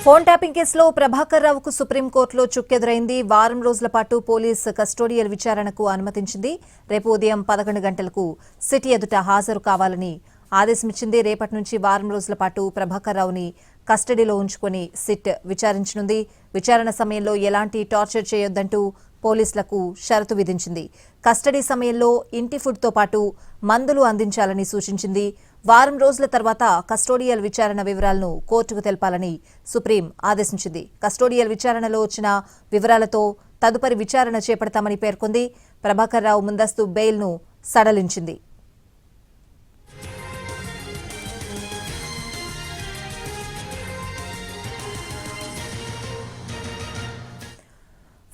Phone tapping కేసులో ప్రభాకర్ రావుకు సుప్రీంకోర్టులో చుక్కెదురైంది. వారం రోజుల పాటు పోలీస్ కస్టోడియల్ విచారణకు అనుమతించింది. రేపు ఉదయం 11 గంటలకు సిటీ ఎదుట హాజరు కావాలని ఆదేశమిచ్చింది. రేపటి నుంచి వారం రోజుల పాటు ప్రభాకర్ రావుని కస్టడీలో ఉంచుకుని సిట్ విచారించనుంది. విచారణ సమయంలో ఎలాంటి టార్చర్ చేయొద్దంటూ పోలీసులకు షరతు విధించింది. కస్టడీ సమయంలో ఇంటి ఫుడ్తో పాటు మందులు అందించాలని సూచించింది. వారం రోజుల తర్వాత కస్టోడియల్ విచారణ వివరాలను కోర్టుకు తెలపాలని సుప్రీం ఆదేశించింది. కస్టోడియల్ విచారణలో వచ్చిన వివరాలతో తదుపరి విచారణ చేపడతామని పేర్కొంది. ప్రభాకర్ రావు ముందస్తు బెయిల్ను సడలించింది.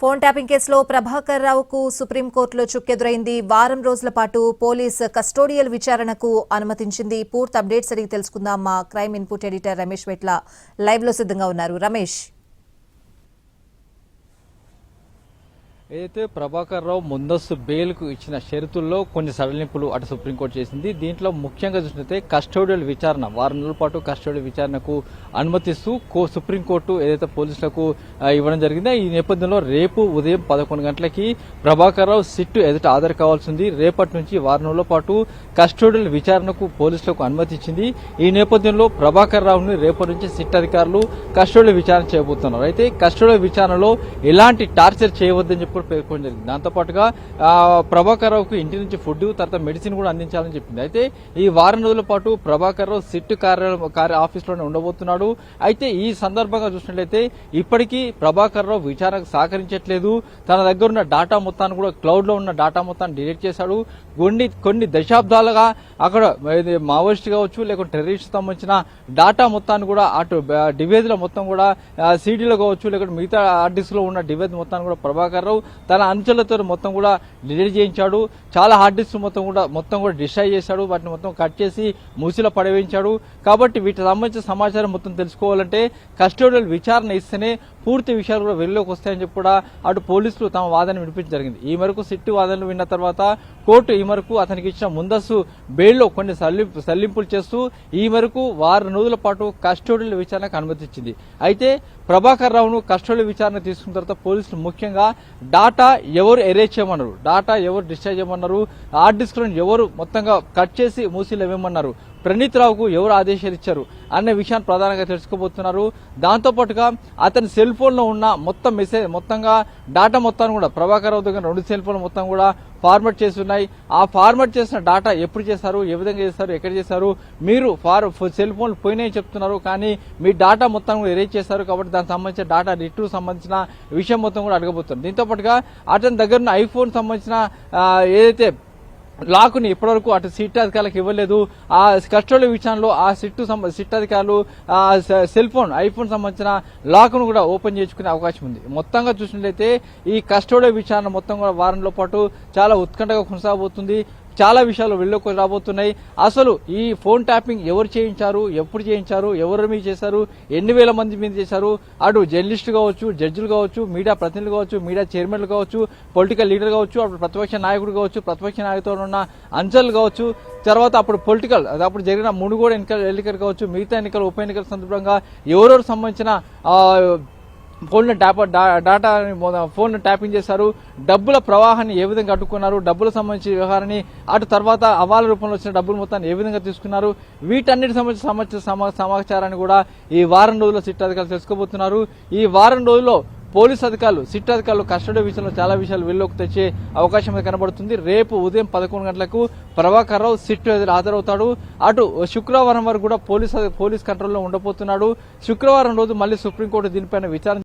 ఫోన్ ట్యాపింగ్ కేసులో ప్రభాకర్ రావుకు సుప్రీంకోర్టులో చుక్కెదురైంది. వారం రోజుల పాటు పోలీస్ కస్టోడియల్ విచారణకు అనుమతించింది. పూర్తి అప్డేట్స్ అడిగి తెలుసుకుందాం. మా crime input editor Ramesh వెట్ల live లో సిద్ధంగా ఉన్నారు. రమేష్, ఏదైతే ప్రభాకర్ రావు ముందస్తు బెయిల్కు ఇచ్చిన షరతుల్లో కొన్ని సడలింపులు అటు సుప్రీంకోర్టు చేసింది. దీంట్లో ముఖ్యంగా చూసినట్లయితే కస్టోడియల్ విచారణ, వారం రోజుల పాటు కస్టోడియల్ విచారణకు అనుమతిస్తూ సుప్రీంకోర్టు ఏదైతే పోలీసులకు ఇవ్వడం జరిగిందో ఈ నేపథ్యంలో రేపు ఉదయం 11 గంటలకి ప్రభాకర్ రావు సిట్ ఎదుట హాజరు కావాల్సింది. రేపటి నుంచి వారం రోజుల పాటు కస్టోడియల్ విచారణకు పోలీసులకు అనుమతి ఇచ్చింది. ఈ నేపథ్యంలో ప్రభాకర్ రావుని రేపటి నుంచి సిట్ అధికారులు కస్టోడియల్ విచారణ చేయబోతున్నారు. అయితే కస్టోడియల్ విచారణలో ఎలాంటి టార్చర్ చేయవద్దని చెప్పి పేర్కొనడం జరిగింది. దాంతోపాటుగా ప్రభాకర్ రావుకు ఇంటి నుంచి ఫుడ్ తర్వాత మెడిసిన్ కూడా అందించాలని చెప్పింది. అయితే ఈ వారం రోజుల పాటు ప్రభాకర్ రావు సిట్ ఆఫీస్లోనే ఉండబోతున్నాడు. అయితే ఈ సందర్భంగా చూసినట్లయితే ఇప్పటికీ ప్రభాకర్ రావు విచారణకు సహకరించట్లేదు. తన దగ్గర ఉన్న డాటా మొత్తాన్ని కూడా క్లౌడ్ లో ఉన్న డాటా మొత్తాన్ని డిలీట్ చేశాడు. కొన్ని దశాబ్దాలుగా అక్కడ మావోయిస్ట్ కావచ్చు లేకుంటే టెర్రరిస్ట్ సంబంధించిన డాటా మొత్తాన్ని కూడా అటు డివైజ్ల మొత్తం కూడా సీడీలో కావచ్చు లేకుంటే మిగతా హార్డ్ డిస్క్ లో ఉన్న డివైజ్ మొత్తాన్ని కూడా ప్రభాకర్ రావు తన అంచెలతో మొత్తం కూడా డిలీట్ చేయించాడు. చాలా హార్డ్ డిస్క్ మొత్తం కూడా డిస్ట్రాయ్ చేశాడు. వాటిని మొత్తం కట్ చేసి మూసిలో పడవేయించాడు. కాబట్టి వీటికి సంబంధించిన సమాచారం మొత్తం తెలుసుకోవాలంటే కస్టోడియల్ విచారణ ఇస్తేనే పూర్తి విషయాలు కూడా వెలుగులోకి వస్తాయని చెప్పి కూడా అటు పోలీసులు తమ వాదన వినిపించడం జరిగింది. ఈ మేరకు సిట్టు వాదనలు విన్న తర్వాత కోర్టు ఈ మేరకు అతనికి ఇచ్చిన ముందస్తు బెయిల్లో కొన్ని సల్లింపులు చేస్తూ ఈ మేరకు వారం రోజుల పాటు కస్టోడియల్ విచారణకు అనుమతించింది. అయితే ప్రభాకర్ రావును కస్టోడియల్ విచారణ తీసుకున్న తర్వాత పోలీసులు ముఖ్యంగా డాటా ఎవరు ఎరేజ్ చేయమన్నారు, డాటా ఎవరు డిస్ట్రాయ్ చేయమన్నారు, హార్డ్ డిస్క్ ఎవరు మొత్తంగా కట్ చేసి మూసీలో ఇవ్వమన్నారు, ప్రణీత్ రావుకు ఎవరు ఆదేశాలు ఇచ్చారు అనే విషయాన్ని ప్రధానంగా తెలుసుకోబోతున్నారు. దాంతోపాటుగా అతని సెల్ ఫోన్ లో ఉన్న మొత్తంగా డాటా మొత్తాన్ని కూడా ప్రభాకర్ రావు దగ్గర 2 సెల్ ఫోన్లు మొత్తం కూడా ఫార్మాట్ చేసి ఉన్నాయి. ఆ ఫార్మాట్ చేసిన డాటా ఎప్పుడు చేశారు, ఏ విధంగా చేశారు, ఎక్కడ చేశారు, మీరు సెల్ ఫోన్లు పోయినాయని చెప్తున్నారు కానీ మీ డాటా మొత్తం కూడా ఎరేజ్ చేశారు. కాబట్టి దానికి సంబంధించిన డాటా రిట్రూ సంబంధించిన విషయం మొత్తం కూడా అడగబోతున్నారు. దీంతో పాటుగా అతని దగ్గర ఉన్న ఐఫోన్ సంబంధించిన ఏదైతే లాక్ని ఇప్పటివరకు అటు సిట్ అధికారులకు ఇవ్వలేదు. ఆ కస్టోడియల్ విచారణలో ఆ సిట్ అధికారులు సెల్ ఫోన్ ఐఫోన్ సంబంధించిన లాక్ను కూడా ఓపెన్ చేసుకునే అవకాశం ఉంది. మొత్తంగా చూసినట్లయితే ఈ కస్టోడియల్ విచారణ మొత్తం కూడా వారంలో పాటు చాలా ఉత్కంఠగా కొనసాగబోతుంది. చాలా విషయాలు వెళ్ళలోకి రాబోతున్నాయి. అసలు ఈ ఫోన్ ట్యాపింగ్ ఎవరు చేయించారు, ఎప్పుడు చేయించారు, ఎవరి మీద చేశారు, ఎన్ని వేల మంది మీద చేశారు, అటు జర్నలిస్టులు కావచ్చు, జడ్జిలు కావచ్చు, మీడియా ప్రతినిధులు కావచ్చు, మీడియా చైర్మన్లు కావచ్చు, పొలిటికల్ లీడర్ కావచ్చు, అప్పుడు ప్రతిపక్ష నాయకుడు కావచ్చు, ప్రతిపక్ష నాయకుడితో ఉన్న అంచెలు కావచ్చు, తర్వాత అప్పుడు జరిగిన మునుగోడు ఎన్నికలు కావచ్చు, మిగతా ఎన్నికలు ఉప ఎన్నికల సందర్భంగా ఎవరెవరు సంబంధించిన ఫోన్ ట్యాపింగ్ చేశారు, డబ్బుల ప్రవాహాన్ని ఏ విధంగా అడ్డుకున్నారు, డబ్బుల సంబంధించిన వ్యవహారాన్ని అటు తర్వాత అవాల రూపంలో వచ్చిన డబ్బుల మొత్తాన్ని ఏ విధంగా తీసుకున్నారు, వీటన్నిటి సంబంధించిన సమాచారాన్ని కూడా ఈ వారం రోజుల్లో సిట్ అధికారులు తెలుసుకోబోతున్నారు. ఈ వారం రోజుల్లో పోలీసు అధికారులు సిట్ అధికారులు కస్టడీ విషయంలో చాలా విషయాలు వెలుగులోకి తెచ్చే అవకాశం కనబడుతుంది. రేపు ఉదయం 11 గంటలకు ప్రభాకర్ రావు సిట్ ఎదురు హాజరవుతాడు. అటు శుక్రవారం వరకు కూడా పోలీస్ కంట్రోల్లో ఉండబోతున్నాడు. శుక్రవారం రోజు మళ్ళీ సుప్రీంకోర్టు దీనిపైన విచారణ